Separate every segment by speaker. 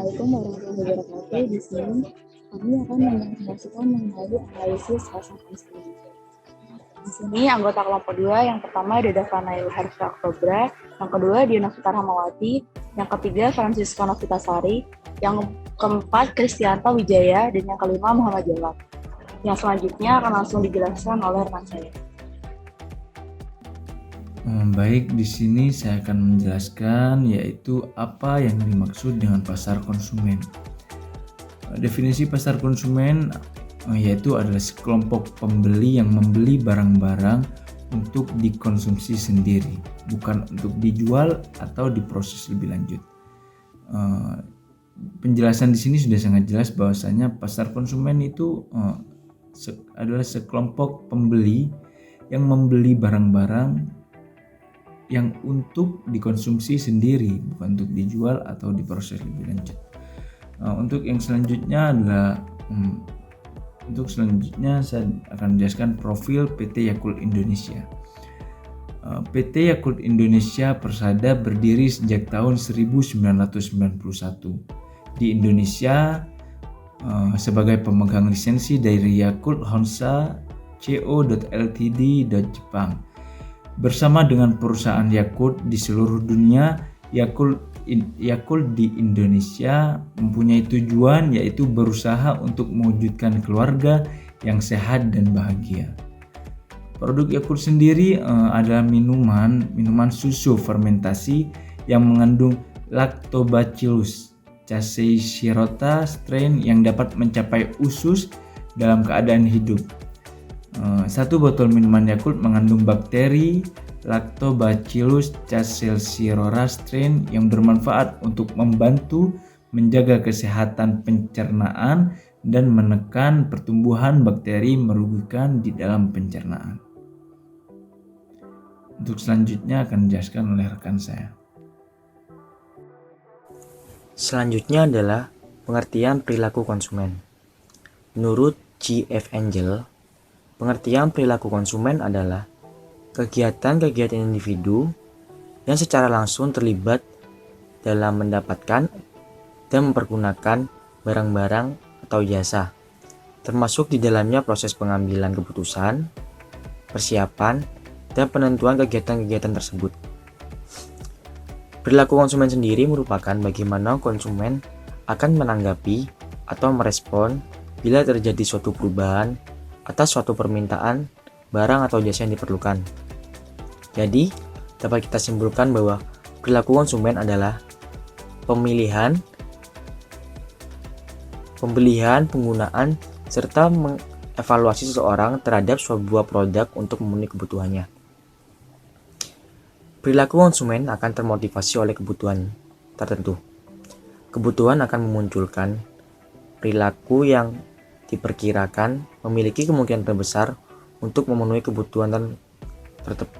Speaker 1: Assalamualaikum warahmatullahi wabarakatuh. Di sini kami akan menginformasikan mengenai analisis pasar konsumen. Di sini anggota kelompok 2 yang pertama ada Davana Ilharsa Oktobra, yang kedua Diana Fitar Hamawati, yang ketiga Francisca Novitasari, yang keempat Kristianto Wijaya, dan yang kelima Muhammad Jalal. Yang selanjutnya akan langsung dijelaskan oleh rekan saya.
Speaker 2: Baik, di sini saya akan menjelaskan yaitu apa yang dimaksud dengan pasar konsumen. Definisi pasar konsumen yaitu adalah sekelompok pembeli yang membeli barang-barang untuk dikonsumsi sendiri, bukan untuk dijual atau diproses lebih lanjut. Penjelasan di sini sudah sangat jelas bahwasanya pasar konsumen itu adalah sekelompok pembeli yang membeli barang-barang yang untuk dikonsumsi sendiri, bukan untuk dijual atau diproses lebih lanjut. Untuk yang selanjutnya adalah saya akan menjelaskan profil PT Yakult Indonesia. PT Yakult Indonesia Persada berdiri sejak tahun 1991 di Indonesia sebagai pemegang lisensi dari Yakult Honsha Co. Ltd. Jepang. Bersama dengan perusahaan Yakult di seluruh dunia, Yakult di Indonesia mempunyai tujuan yaitu berusaha untuk mewujudkan keluarga yang sehat dan bahagia. Produk Yakult sendiri adalah minuman susu fermentasi yang mengandung Lactobacillus casei shirota strain yang dapat mencapai usus dalam keadaan hidup. Satu botol minuman Yakult mengandung bakteri Lactobacillus caesalpinora strain yang bermanfaat untuk membantu menjaga kesehatan pencernaan dan menekan pertumbuhan bakteri merugikan di dalam pencernaan. Untuk selanjutnya akan dijelaskan oleh rekan saya.
Speaker 3: Selanjutnya adalah pengertian perilaku konsumen. Menurut G.F. Engel, pengertian perilaku konsumen adalah kegiatan-kegiatan individu yang secara langsung terlibat dalam mendapatkan dan mempergunakan barang-barang atau jasa, termasuk di dalamnya proses pengambilan keputusan, persiapan, dan penentuan kegiatan-kegiatan tersebut. Perilaku konsumen sendiri merupakan bagaimana konsumen akan menanggapi atau merespon bila terjadi suatu perubahan atas suatu permintaan barang atau jasa yang diperlukan. Jadi, dapat kita simpulkan bahwa perilaku konsumen adalah pemilihan, pembelian, penggunaan, serta mengevaluasi seseorang terhadap sebuah produk untuk memenuhi kebutuhannya. Perilaku konsumen akan termotivasi oleh kebutuhan tertentu. Kebutuhan akan memunculkan perilaku yang diperkirakan memiliki kemungkinan terbesar untuk memenuhi kebutuhan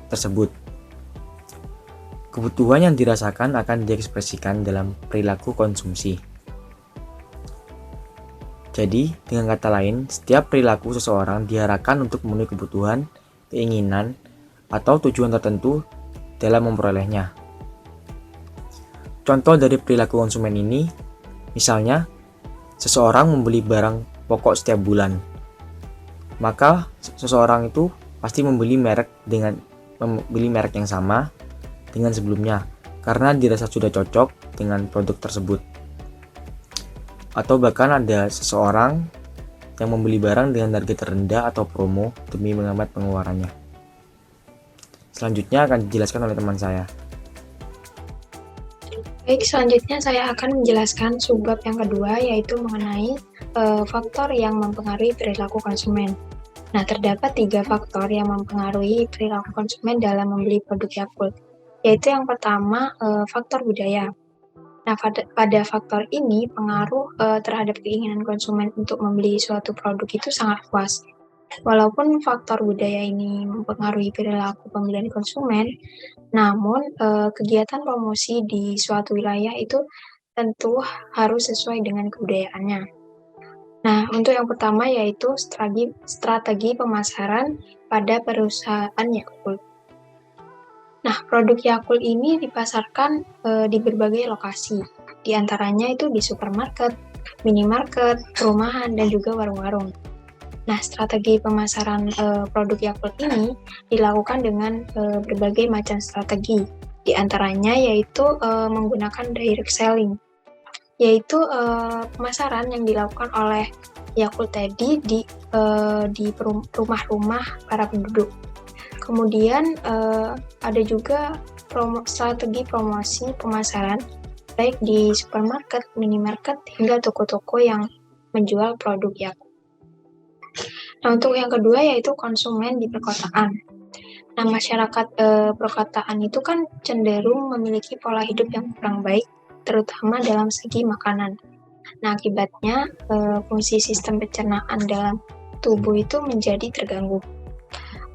Speaker 3: tersebut. Kebutuhan yang dirasakan akan diekspresikan dalam perilaku konsumsi. Jadi, dengan kata lain, setiap perilaku seseorang diarahkan untuk memenuhi kebutuhan, keinginan, atau tujuan tertentu dalam memperolehnya. Contoh dari perilaku konsumen ini, misalnya, seseorang membeli barang pokok setiap bulan, maka seseorang itu pasti membeli merek yang sama dengan sebelumnya karena dirasa sudah cocok dengan produk tersebut. Atau bahkan ada seseorang yang membeli barang dengan harga terendah atau promo demi menghemat pengeluarannya. Selanjutnya akan dijelaskan oleh teman saya.
Speaker 4: Baik, selanjutnya saya akan menjelaskan subbab yang kedua, yaitu mengenai faktor yang mempengaruhi perilaku konsumen. Nah, terdapat 3 faktor yang mempengaruhi perilaku konsumen dalam membeli produk Yakult, yaitu yang pertama, faktor budaya. Nah, pada faktor ini, pengaruh terhadap keinginan konsumen untuk membeli suatu produk itu sangat luas. Walaupun faktor budaya ini mempengaruhi perilaku pembelian konsumen, namun kegiatan promosi di suatu wilayah itu tentu harus sesuai dengan kebudayaannya. Nah, untuk yang pertama yaitu strategi pemasaran pada perusahaan Yakult. Nah, produk Yakult ini dipasarkan di berbagai lokasi. Di antaranya itu di supermarket, minimarket, perumahan, dan juga warung-warung. Nah, strategi pemasaran produk Yakult ini dilakukan dengan berbagai macam strategi. Di antaranya yaitu menggunakan direct selling, yaitu pemasaran yang dilakukan oleh Yakult tadi di rumah-rumah para penduduk. Kemudian ada juga strategi promosi pemasaran baik di supermarket, minimarket, hingga toko-toko yang menjual produk Yakult. Nah, untuk yang kedua yaitu konsumen di perkotaan. Nah, masyarakat perkotaan itu kan cenderung memiliki pola hidup yang kurang baik, terutama dalam segi makanan. Nah, akibatnya fungsi sistem pencernaan dalam tubuh itu menjadi terganggu.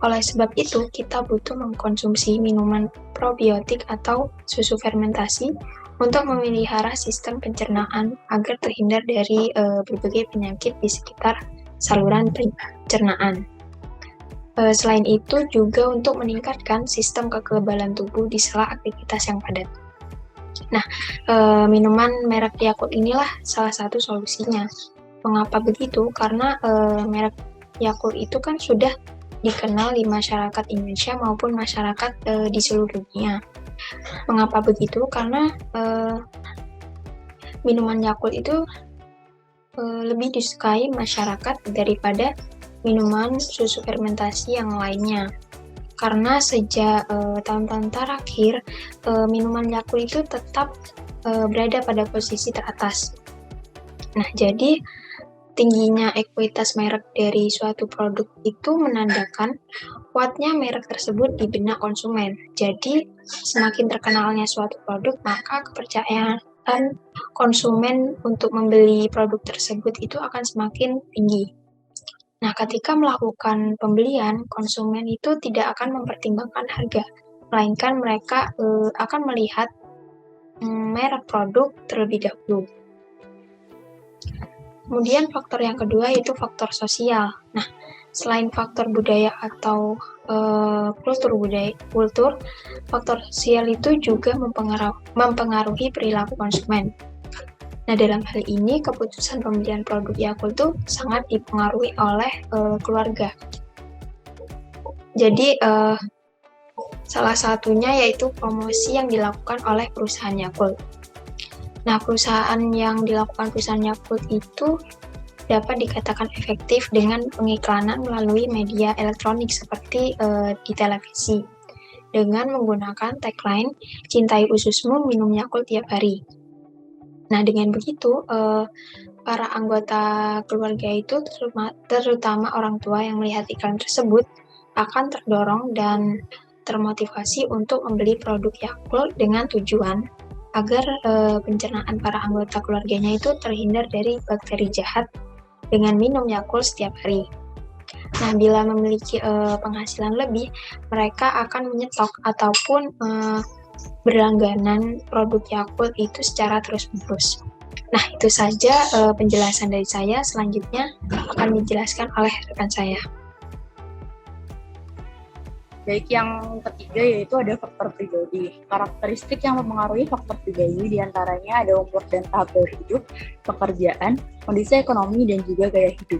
Speaker 4: Oleh sebab itu, kita butuh mengkonsumsi minuman probiotik atau susu fermentasi untuk memelihara sistem pencernaan agar terhindar dari berbagai penyakit di sekitar saluran pencernaan. Selain itu, juga untuk meningkatkan sistem kekebalan tubuh di sela aktivitas yang padat. Nah, minuman merek Yakult inilah salah satu solusinya. Mengapa begitu? Karena merek Yakult itu kan sudah dikenal di masyarakat Indonesia maupun masyarakat di seluruh dunia. Mengapa begitu? Karena minuman Yakult itu lebih disukai masyarakat daripada minuman susu fermentasi yang lainnya. Karena sejak tahun-tahun terakhir, minuman Yakult itu tetap berada pada posisi teratas. Nah, jadi tingginya ekuitas merek dari suatu produk itu menandakan kuatnya merek tersebut di benak konsumen. Jadi, semakin terkenalnya suatu produk, maka kepercayaan konsumen untuk membeli produk tersebut itu akan semakin tinggi. Nah, ketika melakukan pembelian, konsumen itu tidak akan mempertimbangkan harga, melainkan mereka akan melihat merek produk terlebih dahulu. Kemudian faktor yang kedua yaitu faktor sosial. Nah, selain faktor budaya atau kultur, faktor sosial itu juga mempengaruhi perilaku konsumen. Nah, dalam hal ini keputusan pembelian produk Yakult itu sangat dipengaruhi oleh keluarga. Jadi, salah satunya yaitu promosi yang dilakukan oleh perusahaan Yakult. Nah, perusahaan yang dilakukan perusahaan Yakult itu dapat dikatakan efektif dengan pengiklanan melalui media elektronik seperti di televisi dengan menggunakan tagline "Cintai ususmu, minum Yakult tiap hari". Nah, dengan begitu, para anggota keluarga itu, terutama orang tua yang melihat iklan tersebut, akan terdorong dan termotivasi untuk membeli produk Yakult dengan tujuan agar pencernaan para anggota keluarganya itu terhindar dari bakteri jahat dengan minum Yakult setiap hari. Nah, bila memiliki penghasilan lebih, mereka akan menyetok ataupun berlangganan produk Yakult itu secara terus-menerus. Nah, itu saja penjelasan dari saya. Selanjutnya akan dijelaskan oleh rekan saya.
Speaker 1: Baik, yang ketiga yaitu ada faktor pribadi. Karakteristik yang mempengaruhi faktor pribadi diantaranya ada umur dan tahap hidup, pekerjaan, kondisi ekonomi, dan juga gaya hidup.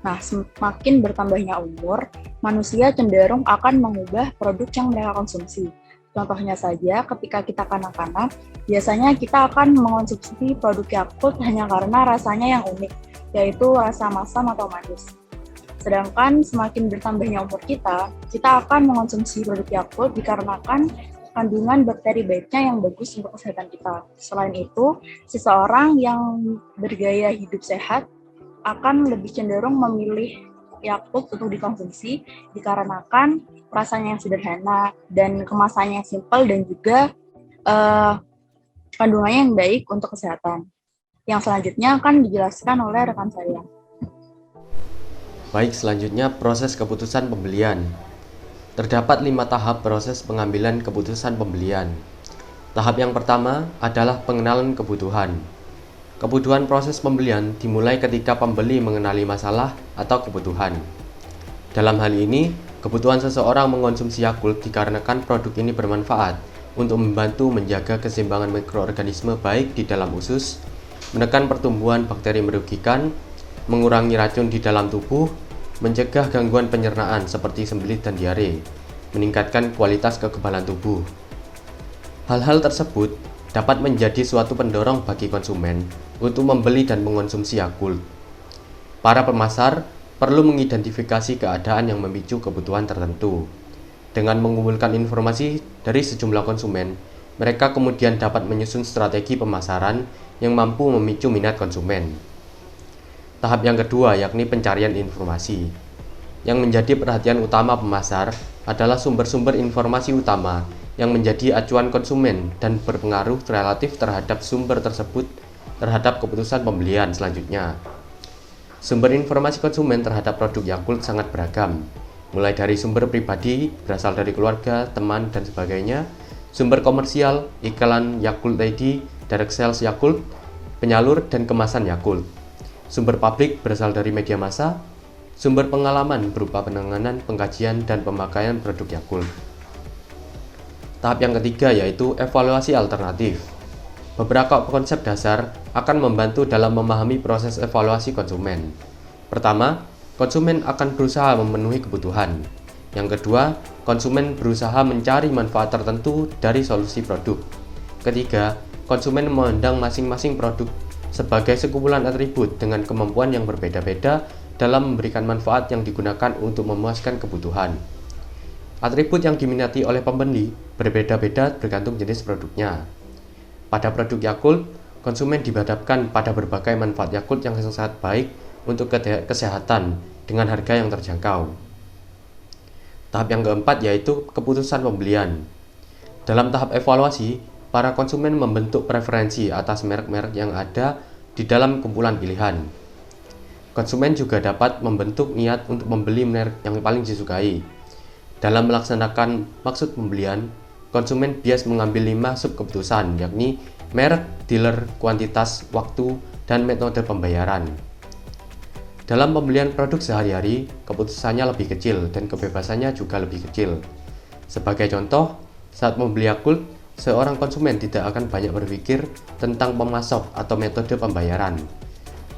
Speaker 1: Nah, semakin bertambahnya umur, manusia cenderung akan mengubah produk yang mereka konsumsi. Contohnya saja, ketika kita kanak-kanak, biasanya kita akan mengonsumsi produk Yakult hanya karena rasanya yang unik, yaitu rasa masam atau manis. Sedangkan semakin bertambahnya umur kita akan mengonsumsi produk Yakult dikarenakan kandungan bakteri baiknya yang bagus untuk kesehatan kita. Selain itu, seseorang yang bergaya hidup sehat akan lebih cenderung memilih Yakult untuk dikonsumsi dikarenakan rasanya yang sederhana dan kemasannya yang simpel dan juga kandungannya yang baik untuk kesehatan. Yang selanjutnya akan dijelaskan oleh rekan saya.
Speaker 5: Baik, selanjutnya proses keputusan pembelian. Terdapat 5 tahap proses pengambilan keputusan pembelian. Tahap yang pertama adalah pengenalan kebutuhan. Kebutuhan proses pembelian dimulai ketika pembeli mengenali masalah atau kebutuhan. Dalam hal ini, kebutuhan seseorang mengonsumsi Yakult dikarenakan produk ini bermanfaat untuk membantu menjaga keseimbangan mikroorganisme baik di dalam usus, menekan pertumbuhan bakteri merugikan, mengurangi racun di dalam tubuh, mencegah gangguan pencernaan seperti sembelit dan diare, meningkatkan kualitas kekebalan tubuh. Hal-hal tersebut dapat menjadi suatu pendorong bagi konsumen untuk membeli dan mengonsumsi Yakult. Para pemasar perlu mengidentifikasi keadaan yang memicu kebutuhan tertentu. Dengan mengumpulkan informasi dari sejumlah konsumen, mereka kemudian dapat menyusun strategi pemasaran yang mampu memicu minat konsumen. Tahap yang kedua yakni pencarian informasi. Yang menjadi perhatian utama pemasar adalah sumber-sumber informasi utama yang menjadi acuan konsumen dan berpengaruh relatif terhadap sumber tersebut terhadap keputusan pembelian selanjutnya. Sumber informasi konsumen terhadap produk Yakult sangat beragam, mulai dari sumber pribadi, berasal dari keluarga, teman, dan sebagainya, sumber komersial, iklan Yakult ID, direct sales Yakult, penyalur dan kemasan Yakult, sumber publik berasal dari media massa, sumber pengalaman berupa penanganan, pengkajian, dan pemakaian produk Yakult. Tahap yang ketiga yaitu evaluasi alternatif. Beberapa konsep dasar akan membantu dalam memahami proses evaluasi konsumen. Pertama, konsumen akan berusaha memenuhi kebutuhan. Yang kedua, konsumen berusaha mencari manfaat tertentu dari solusi produk. Ketiga, konsumen memandang masing-masing produk sebagai sekumpulan atribut dengan kemampuan yang berbeda-beda dalam memberikan manfaat yang digunakan untuk memuaskan kebutuhan. Atribut yang diminati oleh pembeli berbeda-beda bergantung jenis produknya. Pada produk Yakult, konsumen dihadapkan pada berbagai manfaat Yakult yang sangat baik untuk kesehatan dengan harga yang terjangkau. Tahap yang keempat yaitu keputusan pembelian. Dalam tahap evaluasi, para konsumen membentuk preferensi atas merek-merek yang ada di dalam kumpulan pilihan. Konsumen juga dapat membentuk niat untuk membeli merek yang paling disukai. Dalam melaksanakan maksud pembelian, konsumen bias mengambil 5 sub keputusan, yakni merek, dealer, kuantitas, waktu, dan metode pembayaran. Dalam pembelian produk sehari-hari, keputusannya lebih kecil dan kebebasannya juga lebih kecil. Sebagai contoh, saat membeli Yakult, seorang konsumen tidak akan banyak berpikir tentang pemasok atau metode pembayaran.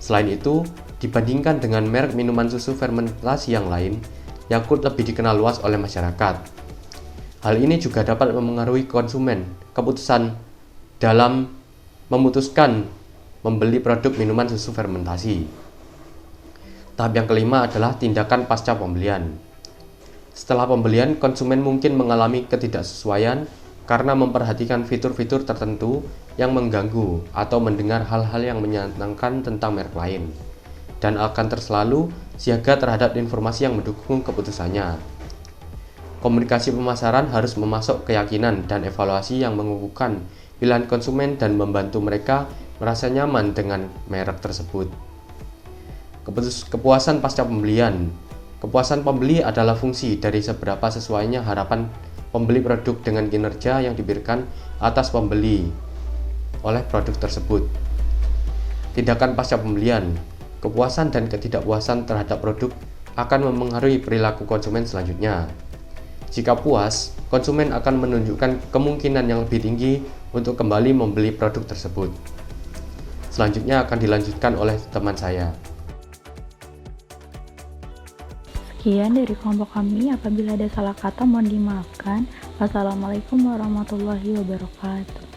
Speaker 5: Selain itu, dibandingkan dengan merek minuman susu fermentasi yang lain, Yakult lebih dikenal luas oleh masyarakat. Hal ini juga dapat memengaruhi konsumen keputusan dalam memutuskan membeli produk minuman susu fermentasi. Tahap yang kelima adalah tindakan pasca pembelian. Setelah pembelian, konsumen mungkin mengalami ketidaksesuaian karena memperhatikan fitur-fitur tertentu yang mengganggu atau mendengar hal-hal yang menyenangkan tentang merek lain, dan akan terselalu siaga terhadap informasi yang mendukung keputusannya. Komunikasi pemasaran harus memasok keyakinan dan evaluasi yang mengukuhkan pilihan konsumen dan membantu mereka merasa nyaman dengan merek tersebut. Kepuasan pasca pembelian. Kepuasan pembeli adalah fungsi dari seberapa sesuainya harapan pembeli produk dengan kinerja yang diberikan atas pembeli oleh produk tersebut. Tindakan pasca pembelian. Kepuasan dan ketidakpuasan terhadap produk akan memengaruhi perilaku konsumen selanjutnya. Jika puas, konsumen akan menunjukkan kemungkinan yang lebih tinggi untuk kembali membeli produk tersebut. Selanjutnya akan dilanjutkan oleh teman saya.
Speaker 1: Sekian dari kelompok kami, apabila ada salah kata mohon dimaafkan. Wassalamualaikum warahmatullahi wabarakatuh.